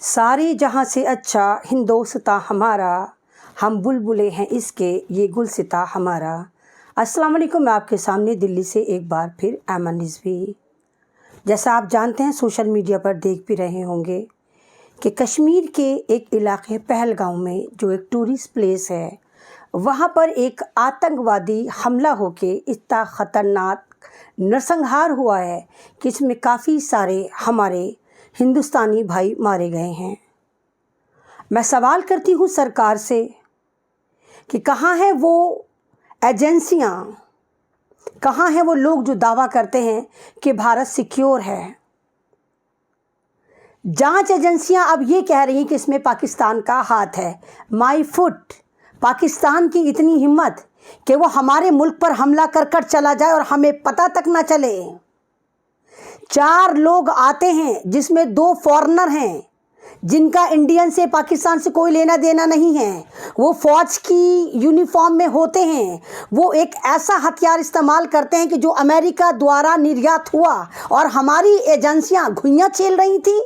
सारे जहाँ से अच्छा हिंदोस्तां हमारा, हम बुलबुलें हैं इसके ये गुलसिता हमारा। अस्सलाम वालेकुम। मैं आपके सामने दिल्ली से एक बार फिर ऐमन रिजवी। जैसा आप जानते हैं, सोशल मीडिया पर देख भी रहे होंगे कि कश्मीर के एक इलाके पहलगाम में जो एक टूरिस्ट प्लेस है, वहाँ पर एक आतंकवादी हमला होके इतना ख़तरनाक नरसंहार हुआ है कि इसमें काफ़ी सारे हमारे हिंदुस्तानी भाई मारे गए हैं। मैं सवाल करती हूँ सरकार से कि कहाँ है वो एजेंसियाँ, कहाँ हैं वो लोग जो दावा करते हैं कि भारत सिक्योर है। जांच एजेंसियां अब ये कह रही हैं कि इसमें पाकिस्तान का हाथ है। माई फुट, पाकिस्तान की इतनी हिम्मत कि वो हमारे मुल्क पर हमला कर कर चला जाए और हमें पता तक ना चले। 4 लोग आते हैं जिसमें 2 फॉरेनर हैं जिनका इंडियन से, पाकिस्तान से कोई लेना देना नहीं है। वो फ़ौज की यूनिफॉर्म में होते हैं। वो एक ऐसा हथियार इस्तेमाल करते हैं कि जो अमेरिका द्वारा निर्यात हुआ और हमारी एजेंसियां घुइयाँ छील रही थी।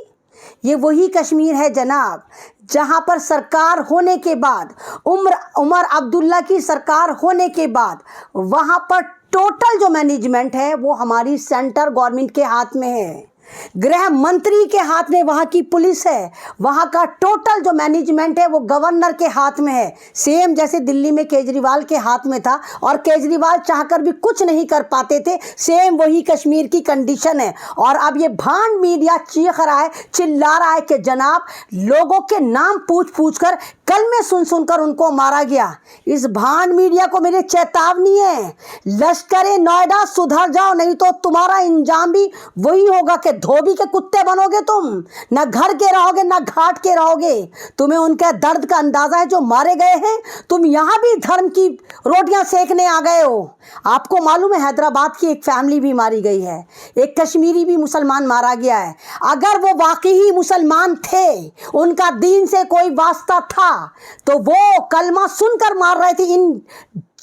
ये वही कश्मीर है जनाब, जहाँ पर सरकार होने के बाद, उमर अब्दुल्ला की सरकार होने के बाद, वहाँ पर टोटल जो मैनेजमेंट है वो हमारी सेंटर गवर्नमेंट के हाथ में है। गृह मंत्री के हाथ में वहाँ की पुलिस है। वहाँ का टोटल जो मैनेजमेंट है वो गवर्नर के हाथ में है। सेम जैसे दिल्ली में केजरीवाल के हाथ में था और केजरीवाल चाहकर भी कुछ नहीं कर पाते थे, सेम वही कश्मीर की कंडीशन है। और अब ये भांड मीडिया चीख रहा है, चिल्ला रहा है कि जनाब लोगों के नाम पूछ पूछ कर कलमे सुन सुनकर उनको मारा गया। इस भांड मीडिया को मेरी चेतावनी है, लश्कर नोएडा सुधर जाओ, नहीं तो तुम्हारा अंजाम भी वही होगा कि धोबी के कुत्ते बनोगे तुम। ना घर के रहोगे ना घाट के रहोगे। तुम्हें उनके दर्द का अंदाजा है जो मारे गए हैं। तुम यहाँ भी धर्म की रोटियां सेकने आ गए हो। आपको मालूम है हैदराबाद की एक फैमिली भी मारी गई है, एक कश्मीरी भी मुसलमान मारा गया है। अगर वो वाकई मुसलमान थे, उनका दीन से कोई वास्ता था, तो वो कलमा सुनकर मार रहे थे इन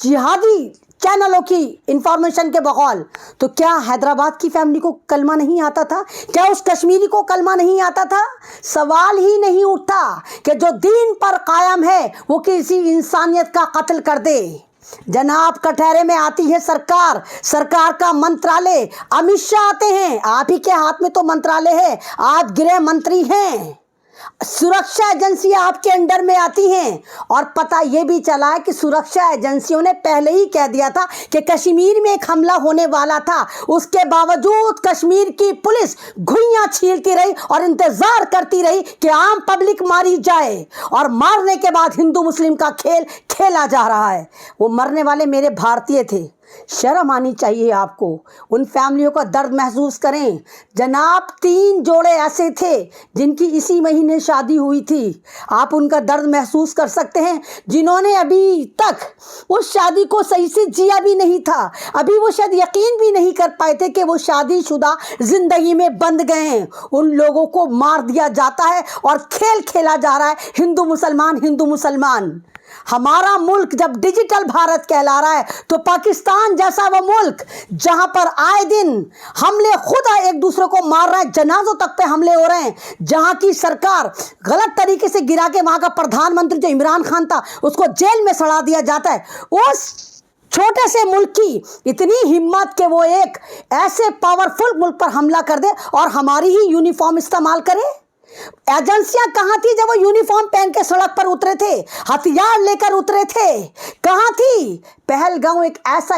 जिहादी चैनलों की इंफॉर्मेशन के बगौल। तो क्या हैदराबाद की फैमिली को कलमा नहीं आता था? क्या उस कश्मीरी को कलमा नहीं आता था? सवाल ही नहीं उठता कि जो दीन पर कायम है वो किसी इंसानियत का कत्ल कर दे। जनाब कटहरे में आती है सरकार, सरकार का मंत्रालय, अमित शाह आते हैं, आप ही के हाथ में तो मंत्रालय है, आप गृह मंत्री हैं। सुरक्षा एजेंसियां आपके अंडर में आती हैं और पता ये भी चला है कि सुरक्षा एजेंसियों ने पहले ही कह दिया था कि कश्मीर में एक हमला होने वाला था। उसके बावजूद कश्मीर की पुलिस घुइयां छीलती रही और इंतजार करती रही कि आम पब्लिक मारी जाए, और मारने के बाद हिंदू मुस्लिम का खेल खेला जा रहा है। वो मरने वाले मेरे भारतीय थे। शर्म आनी चाहिए आपको। उन फैमिलियों का दर्द महसूस करें जनाब। 3 जोड़े ऐसे थे जिनकी इसी महीने शादी हुई थी। आप उनका दर्द महसूस कर सकते हैं जिन्होंने अभी तक उस शादी को सही से जिया भी नहीं था। अभी वो शायद यकीन भी नहीं कर पाए थे कि वो शादीशुदा जिंदगी में बंध गए हैं। उन लोगों को मार दिया जाता है और खेल खेला जा रहा है हिंदू मुसलमान, हिंदू मुसलमान। हमारा मुल्क जब डिजिटल भारत कहला रहा है, तो पाकिस्तान जैसा वो मुल्क जहां पर आए दिन हमले खुद एक दूसरे को मार रहा है, जनाजों तक पे हमले हो रहे हैं, जहां की सरकार गलत तरीके से गिरा के वहां का प्रधानमंत्री जो इमरान खान था उसको जेल में सड़ा दिया जाता है। उस छोटे से मुल्क की इतनी हिम्मत कि वो एक ऐसे पावरफुल मुल्क पर हमला कर दे और हमारी ही यूनिफॉर्म इस्तेमाल करे। एजेंसियां कहां थी जब वो यूनिफॉर्म पहन के सड़क पर उतरे थे, हथियार लेकर उतरे थे? कहां थी? पहलगाम एक ऐसा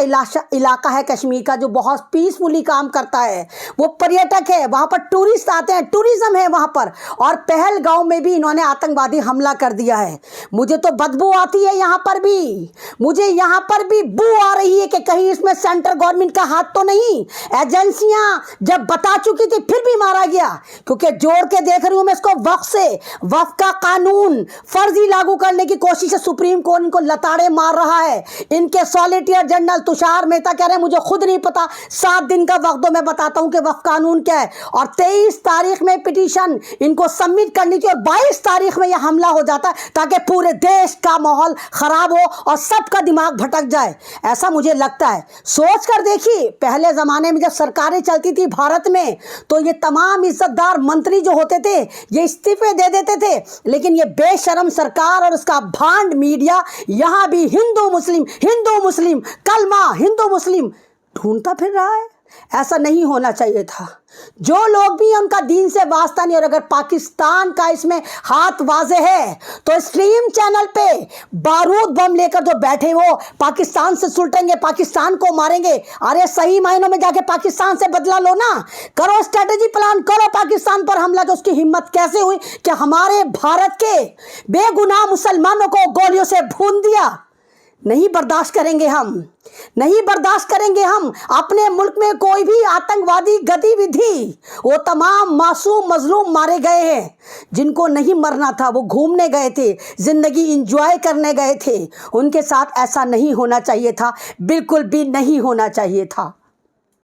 इलाका है कश्मीर का जो बहुत पीसफुली काम करता है। वो पर्यटक है, वहां पर टूरिस्ट आते हैं, टूरिज्म है वहां पर। और पहलगाम में भी इन्होंने आतंकवादी हमला कर दिया है। मुझे तो बदबू आती है यहाँ पर भी, मुझे यहाँ पर भी बू आ रही है कि कहीं इसमें सेंट्रल गवर्नमेंट का हाथ तो नहीं। एजेंसियां जब बता चुकी थी फिर भी मारा गया, क्योंकि जोड़ के देख रही हूं मैं इसको वक्फ का कानून फर्जी लागू करने की कोशिश है। सुप्रीम कोर्ट इनको लताड़े मार रहा है। इनके सॉलिसिटर जनरल तुषार मेहता कह रहे हैं मुझे खुद नहीं पता, 7 दिन का वक्त दो, मैं बताता हूं कि वक्फ कानून क्या है। और 23 तारीख में पिटीशन इनको सबमिट करनी थी और 22 तारीख में यह हमला हो जाता है ताकि पूरे देश का माहौल खराब हो और सबका दिमाग भटक जाए, ऐसा मुझे लगता है। सोच कर देखिए, पहले ज़माने में जब सरकारें चलती थी भारत में तो ये तमाम इज्जतदार मंत्री जो होते थे ये इस्तीफे दे देते थे, लेकिन ये बेशरम सरकार और उसका भांड मीडिया यहाँ भी हिंदू मुस्लिम कलमा हिंदू मुस्लिम ढूंढता फिर रहा है। ऐसा नहीं होना चाहिए था। जो लोग भी उनका दीन से वास्ता नहीं, और अगर पाकिस्तान का इसमें हाथ वाजे है तो स्ट्रीम चैनल पे बारूद बम लेकर जो बैठे वो पाकिस्तान से सुलटेंगे, पाकिस्तान को मारेंगे। अरे सही मायनों में जाके पाकिस्तान से बदला लो ना, करो स्ट्रेटेजी प्लान, करो पाकिस्तान पर हमला। तो उसकी हिम्मत कैसे हुई कि हमारे भारत के बेगुनाह मुसलमानों को गोलियों से भून दिया। नहीं बर्दाश्त करेंगे हम, नहीं बर्दाश्त करेंगे हम। अपने मुल्क में कोई भी आतंकवादी गतिविधि, वो तमाम मासूम मजलूम मारे गए हैं। जिनको नहीं मरना था वो घूमने गए थे, ज़िंदगी इंजॉय करने गए थे। उनके साथ ऐसा नहीं होना चाहिए था, बिल्कुल भी नहीं होना चाहिए था।